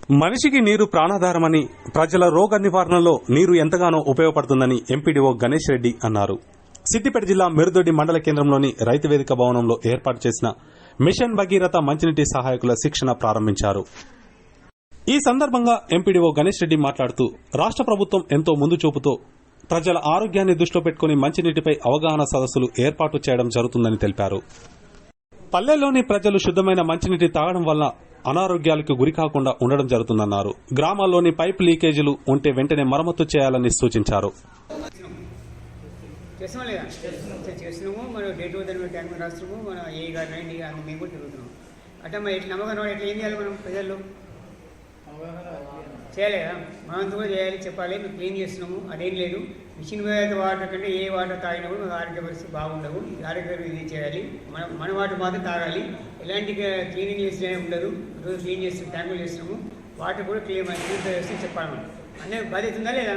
మనిషికి నీరు ప్రాణాధారమని, ప్రజల రోగ నివారణలో నీరు ఎంతగానో ఉపయోగపడుతుందని ఎంపీడీఓ గణేష్ రెడ్డి అన్నారు. సిద్దిపేట జిల్లా మెరుదొడ్డి మండల కేంద్రంలోని రైతు వేదిక భవనంలో ఏర్పాటు చేసిన మిషన్ భగీరథ మంచినీటి సహాయకుల శిక్షణ ప్రారంభించారు. ఈ సందర్భంగా ఎంపీడీఓ గణేష్ రెడ్డి మాట్లాడుతూ రాష్ట్ర ప్రభుత్వం ఎంతో ముందు చూపుతో ప్రజల ఆరోగ్యాన్ని దృష్టిలో పెట్టుకుని మంచినీటిపై అవగాహన సదస్సులు ఏర్పాటు చేయడం జరుగుతుందని తెలిపారు. పల్లెల్లోని ప్రజలు శుద్దమైన మంచినీటి తాగడం వల్ల అనారోగ్యాలకు గురికాకుండా ఉండడం జరుగుతుందన్నారు. గ్రామాల్లోని పైప్ లీకేజీలు ఉంటే వెంటనే మరమ్మతు చేయాలని సూచించారు. చేస్తున్నాము మనం డే టు డే ట్యాంక్ రాస్తున్నాము, మన ఏ గారిని మేము కూడా తిరుగుతున్నాం. అంటే మరి ఎట్లా నమ్మకం ఎట్లా ఏం చేయాలి మనం ప్రజల్లో చేయాలి కదా, మనంతా కూడా చేయాలి, చెప్పాలి. మేము క్లీన్ చేస్తున్నాము, అదేం లేదు. మిషన్ వాటర్ కంటే ఏ వాటర్ తాగినా కూడా మనకు ఆరోగ్య పరిస్థితి బాగుండవు. ఆరోగ్యం ఇది చేయాలి, మన వాటర్ మాత్రం తాగాలి. ఎలాంటి క్లీనింగ్ చేస్తే ఉండదు. రోజు క్లీన్ చేస్తున్నాం, ట్యాంకులు చేస్తున్నాము, వాటర్ కూడా క్లీన్ చేస్తే చెప్పాలి. మనం అన్నీ బాధ్యత ఉందా లేదా?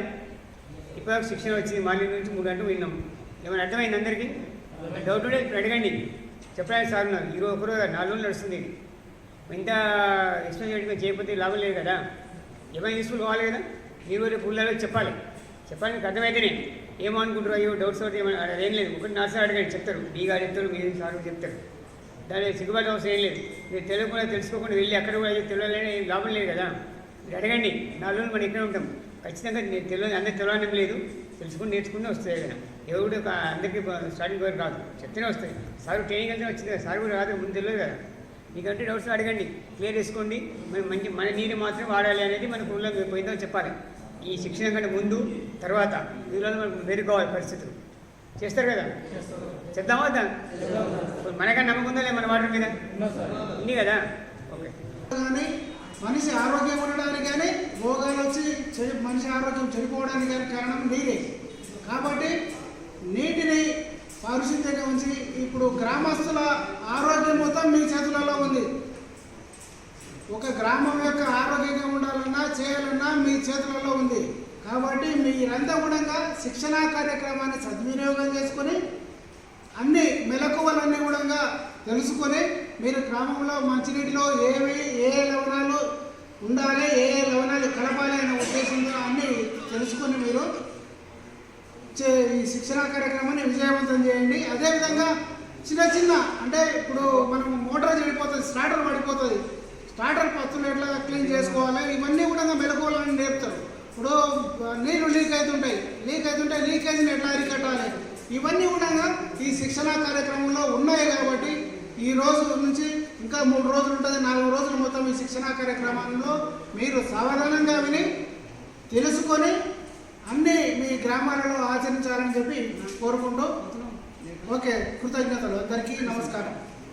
ఇప్పుడు శిక్షణ వచ్చింది, మార్నింగ్ నుంచి 3 గంటలు విన్నాం. ఏమైనా అర్థమైంది అందరికీ? డౌట్ ఉంటే ఇప్పుడు అడగండి, చెప్పడానికి సార్ ఉన్నారు. ఈరోజు ఒకరోజు 4 రోజులు నడుస్తుంది. ఇంత ఎక్స్ప్లెయిన్ చేయకపోతే లాభం లేదు కదా. ఏమైనా తీసుకుని పోవాలి కదా. మీరు రేపు ఊళ్ళలో చెప్పాలి, మీకు అర్థమైతేనే. ఏమో అనుకుంటారు, అయ్యో డౌట్స్ ఒకటి ఏమైనా అదేం లేదు. ఒకటి నా సార్ అడగండి, చెప్తారు. డీ గారు చెప్తారు, మీరు సార్ చెప్తారు. దాని సిగ్గుబాటు అవసరం ఏం లేదు. మీరు తెలియకుండా తెలుసుకోకుండా వెళ్ళి అక్కడ కూడా తెలియలేని లాభం లేదు కదా. మీరు అడగండి. 4 రోజులు మనం ఇక్కడ ఉంటాం. ఖచ్చితంగా తెలియదు, అందరికి తెలియడం లేదు. తెలుసుకుని నేర్చుకుని వస్తాయి కదా. ఎవరు అందరికీ స్టార్టింగ్ వరకు రాదు, చెప్తేనే వస్తాయి. సార్ ట్రైనింగ్ వెళ్తే వచ్చింది కదా, సార్ కూడా రాదు, ముందు తెలియదు కదా. మీకంటే డౌట్స్ అడగండి, క్లియర్ చేసుకోండి. మన నీరు మాత్రం వాడాలి అనేది మనకు ఊళ్ళో పోయిందో చెప్పాలి. ఈ శిక్షణ కంటే ముందు తర్వాత వీళ్ళలో మనకు మెరుగోవాలి పరిస్థితులు. చేస్తారు కదా, చేద్దామా వద్దా? మనకన్నా నమ్మకం ఉందా లేదు మన వాటర్ మీద? ఉంది కదా. ఓకే. మనిషి ఆరోగ్యం ఉండడానికి కానీ రోగాలు వచ్చి మనిషి ఆరోగ్యం చెడిపోవడానికి కానీ కారణం నీరే. కాబట్టి నీటిని పారిశుద్ధ్యంగా ఉంచి ఇప్పుడు గ్రామస్తుల ఆరోగ్యం మొత్తం మీ చేతులలో ఉంది. ఒక గ్రామం యొక్క ఆరోగ్యంగా ఉండాలన్నా చేయాలన్నా మీ చేతులలో ఉంది. కాబట్టి మీరంతా కూడా శిక్షణా కార్యక్రమాన్ని సద్వినియోగం చేసుకొని అన్ని మెలకువలన్నీ కూడా తెలుసుకొని మీరు గ్రామంలో మంచినీటిలో ఏ లవణాలు ఉండాలి, ఏ లవణాలు కలపాలి అనే ఉద్దేశంతో అన్నీ తెలుసుకొని మీరు ఈ శిక్షణా కార్యక్రమాన్ని విజయవంతం చేయండి. అదేవిధంగా చిన్న అంటే ఇప్పుడు మనం మోటార్ చెడిపోతుంది, స్టార్టర్ పడిపోతుంది, స్టార్టర్ పత్తులు ఎట్లా క్లీన్ చేసుకోవాలి, ఇవన్నీ కూడా మెలకువలని నేర్పుతారు. ఇప్పుడు నీళ్ళు లీక్ అవుతుంటే లీకేజీని ఎట్లా అరికట్టాలి, ఇవన్నీ కూడా ఈ శిక్షణా కార్యక్రమంలో ఉన్నాయి. కాబట్టి ఈ రోజు నుంచి ఇంకా 3 రోజులు ఉంటుంది, 4 రోజులు మొత్తం ఈ శిక్షణా కార్యక్రమంలో మీరు సావధానంగా విని తెలుసుకొని అన్నీ మీ గ్రామాలలో ఆచరించాలని చెప్పి కోరుకుంటూ ఓకే. కృతజ్ఞతలు, అందరికీ నమస్కారం.